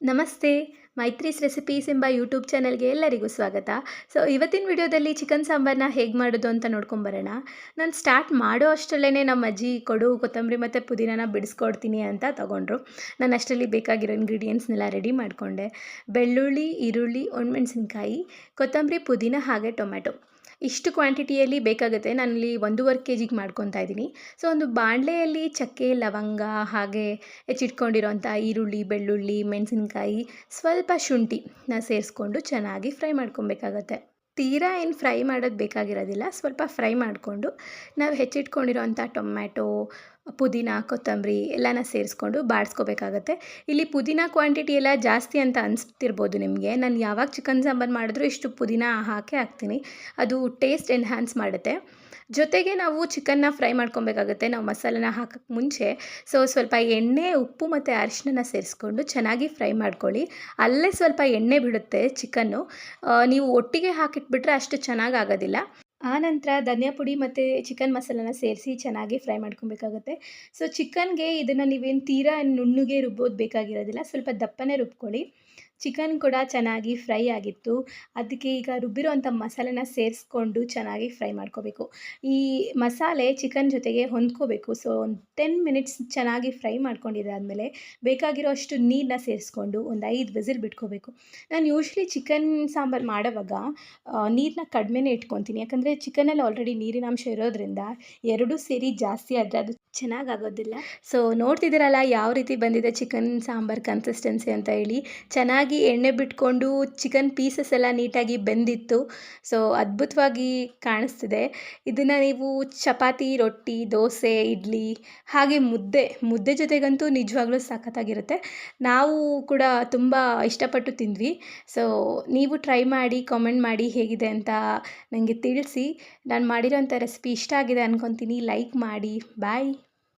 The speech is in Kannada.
ನಮಸ್ತೆ. ಮೈತ್ರೀಸ್ ರೆಸಿಪೀಸ್ ಎಂಬ ಯೂಟ್ಯೂಬ್ ಚಾನಲ್‌ಗೆ ಎಲ್ಲರಿಗೂ ಸ್ವಾಗತ. ಇವತ್ತಿನ ವಿಡಿಯೋದಲ್ಲಿ ಚಿಕನ್ ಸಾಂಬಾರನ್ನ ಹೇಗೆ ಮಾಡೋದು ಅಂತ ನೋಡ್ಕೊಂಬರೋಣ. ನಾನು ಸ್ಟಾರ್ಟ್ ಮಾಡೋ ಅಷ್ಟರಲ್ಲೇನೆ ನಮ್ಮ ಅಜ್ಜಿ ಕೊಡು ಕೊತ್ತಂಬರಿ ಮತ್ತು ಪುದೀನಾನ ಬಿಡಿಸ್ಕೊಡ್ತೀನಿ ಅಂತ ತಗೊಂಡ್ರು. ನಾನು ಅಷ್ಟರಲ್ಲಿ ಬೇಕಾಗಿರೋ ಇಂಗ್ರೀಡಿಯೆಂಟ್ಸ್‌ನೆಲ್ಲ ರೆಡಿ ಮಾಡಿಕೊಂಡೆ. ಬೆಳ್ಳುಳ್ಳಿ, ಈರುಳ್ಳಿ, ಒಣಮೆಣಸಿನ್ಕಾಯಿ, ಕೊತ್ತಂಬರಿ, ಪುದೀನ ಹಾಗೆ ಟೊಮ್ಯಾಟೊ. ಇಷ್ಟು ಕ್ವಾಂಟಿಟಿಯಲ್ಲಿ ಬೇಕಾಗುತ್ತೆ. ನಾನಿಲ್ಲಿ 1.5 ಕೆಜಿಗೆ ಮಾಡ್ಕೊತಾ ಇದ್ದೀನಿ. ಒಂದು ಬಾಣಲೆಯಲ್ಲಿ ಚಕ್ಕೆ, ಲವಂಗ ಹಾಗೆ ಹೆಚ್ಚಿಟ್ಕೊಂಡಿರೋಂಥ ಈರುಳ್ಳಿ, ಬೆಳ್ಳುಳ್ಳಿ, ಮೆಣಸಿನ್ಕಾಯಿ, ಸ್ವಲ್ಪ ಶುಂಠಿನ ಸೇರಿಸ್ಕೊಂಡು ಚೆನ್ನಾಗಿ ಫ್ರೈ ಮಾಡ್ಕೊಬೇಕಾಗತ್ತೆ. ತೀರಾ ಏನು ಫ್ರೈ ಮಾಡೋದು ಬೇಕಾಗಿರೋದಿಲ್ಲ. ಸ್ವಲ್ಪ ಫ್ರೈ ಮಾಡಿಕೊಂಡು ನಾವು ಹೆಚ್ಚಿಟ್ಕೊಂಡಿರೋಂಥ ಟೊಮ್ಯಾಟೊ, ಪುದೀನ, ಕೊತ್ತಂಬರಿ ಎಲ್ಲನ ಸೇರಿಸ್ಕೊಂಡು ಬಾಡಿಸ್ಕೋಬೇಕಾಗತ್ತೆ. ಇಲ್ಲಿ ಪುದೀನ ಕ್ವಾಂಟಿಟಿ ಎಲ್ಲ ಜಾಸ್ತಿ ಅಂತ ಅನಿಸ್ತಿರ್ಬೋದು ನಿಮಗೆ. ನಾನು ಯಾವಾಗ ಚಿಕನ್ ಸಾಂಬಾರು ಮಾಡಿದ್ರೂ ಇಷ್ಟು ಪುದೀನ ಹಾಕೇ ಹಾಕ್ತೀನಿ. ಅದು ಟೇಸ್ಟ್ ಎನ್ಹ್ಯಾನ್ಸ್ ಮಾಡುತ್ತೆ. ಜೊತೆಗೆ ನಾವು ಚಿಕನ್ನ ಫ್ರೈ ಮಾಡ್ಕೊಬೇಕಾಗತ್ತೆ. ನಾವು ಮಸಾಲೆನ ಹಾಕೋಕ್ಕೆ ಮುಂಚೆ ಸ್ವಲ್ಪ ಎಣ್ಣೆ, ಉಪ್ಪು ಮತ್ತು ಅರಿಶಿಣನ ಸೇರಿಸ್ಕೊಂಡು ಚೆನ್ನಾಗಿ ಫ್ರೈ ಮಾಡ್ಕೊಳ್ಳಿ. ಅಲ್ಲೇ ಸ್ವಲ್ಪ ಎಣ್ಣೆ ಬಿಡುತ್ತೆ ಚಿಕನ್ನು. ನೀವು ಒಟ್ಟಿಗೆ ಹಾಕಿಟ್ಬಿಟ್ರೆ ಅಷ್ಟು ಚೆನ್ನಾಗಾಗೋದಿಲ್ಲ. ಆನಂತರ ಧನಿಯಾ ಪುಡಿ ಮತ್ತು ಚಿಕನ್ ಮಸಾಲಾನ ಸೇರಿಸಿ ಚೆನ್ನಾಗಿ ಫ್ರೈ ಮಾಡ್ಕೊಬೇಕಾಗುತ್ತೆ. ಚಿಕನ್ಗೆ ಇದನ್ನು ನೀವೇನು ತೀರಾ ನುಣ್ಣಗೆ ರುಬ್ಬೋದು ಬೇಕಾಗಿರೋದಿಲ್ಲ. ಸ್ವಲ್ಪ ದಪ್ಪನೇ ರುಬ್ಕೊಳ್ಳಿ. ಚಿಕನ್ ಕೂಡ ಚೆನ್ನಾಗಿ ಫ್ರೈ ಆಗಿತ್ತು. ಅದಕ್ಕೆ ಈಗ ರುಬ್ಬಿರೋಂಥ ಮಸಾಲೆನ ಸೇರಿಸ್ಕೊಂಡು ಚೆನ್ನಾಗಿ ಫ್ರೈ ಮಾಡ್ಕೋಬೇಕು. ಈ ಮಸಾಲೆ ಚಿಕನ್ ಜೊತೆಗೆ ಹೊಂದ್ಕೋಬೇಕು. ಒಂದು 10 ಮಿನಿಟ್ಸ್ ಚೆನ್ನಾಗಿ ಫ್ರೈ ಮಾಡ್ಕೊಂಡಿದ್ದಾದಮೇಲೆ ಬೇಕಾಗಿರೋ ಅಷ್ಟು ನೀರನ್ನ ಸೇರಿಸ್ಕೊಂಡು ಒಂದು 5 ವಿಸಿಲ್ ಬಿಟ್ಕೋಬೇಕು. ನಾನು ಯೂಶ್ವಲಿ ಚಿಕನ್ ಸಾಂಬಾರು ಮಾಡೋವಾಗ ನೀರನ್ನ ಕಡಿಮೆನೇ ಇಟ್ಕೊತೀನಿ. ಯಾಕಂದರೆ ಚಿಕನಲ್ಲಿ ಆಲ್ರೆಡಿ ನೀರಿನಾಂಶ ಇರೋದ್ರಿಂದ ಎರಡೂ ಸೇರಿ ಜಾಸ್ತಿ ಆದರೆ ಅದು ಚೆನ್ನಾಗಾಗೋದಿಲ್ಲ. ನೋಡ್ತಿದ್ದೀರಲ್ಲ ಯಾವ ರೀತಿ ಬಂದಿದೆ ಚಿಕನ್ ಸಾಂಬಾರು ಕನ್ಸಿಸ್ಟೆನ್ಸಿ ಅಂತ ಹೇಳಿ. ಚೆನ್ನಾಗಿ ಎಣ್ಣೆ ಬಿಟ್ಕೊಂಡು ಚಿಕನ್ ಪೀಸಸ್ ಎಲ್ಲ ನೀಟಾಗಿ ಬೆಂದಿತ್ತು. ಅದ್ಭುತವಾಗಿ ಕಾಣಿಸ್ತಿದೆ. ಇದನ್ನು ನೀವು ಚಪಾತಿ, ರೊಟ್ಟಿ, ದೋಸೆ, ಇಡ್ಲಿ ಹಾಗೆ ಮುದ್ದೆ ಜೊತೆಗಂತೂ ನಿಜವಾಗ್ಲೂ ಸಖತ್ತಾಗಿರುತ್ತೆ. ನಾವು ಕೂಡ ತುಂಬ ಇಷ್ಟಪಟ್ಟು ತಿಂದ್ವಿ. ನೀವು ಟ್ರೈ ಮಾಡಿ ಕಾಮೆಂಟ್ ಮಾಡಿ ಹೇಗಿದೆ ಅಂತ ನನಗೆ ತಿಳಿಸಿ. ನಾನು ಮಾಡಿರೋಂಥ ರೆಸಿಪಿ ಇಷ್ಟ ಆಗಿದೆ ಅಂದ್ಕೊತೀನಿ. ಲೈಕ್ ಮಾಡಿ. ಬಾಯ್.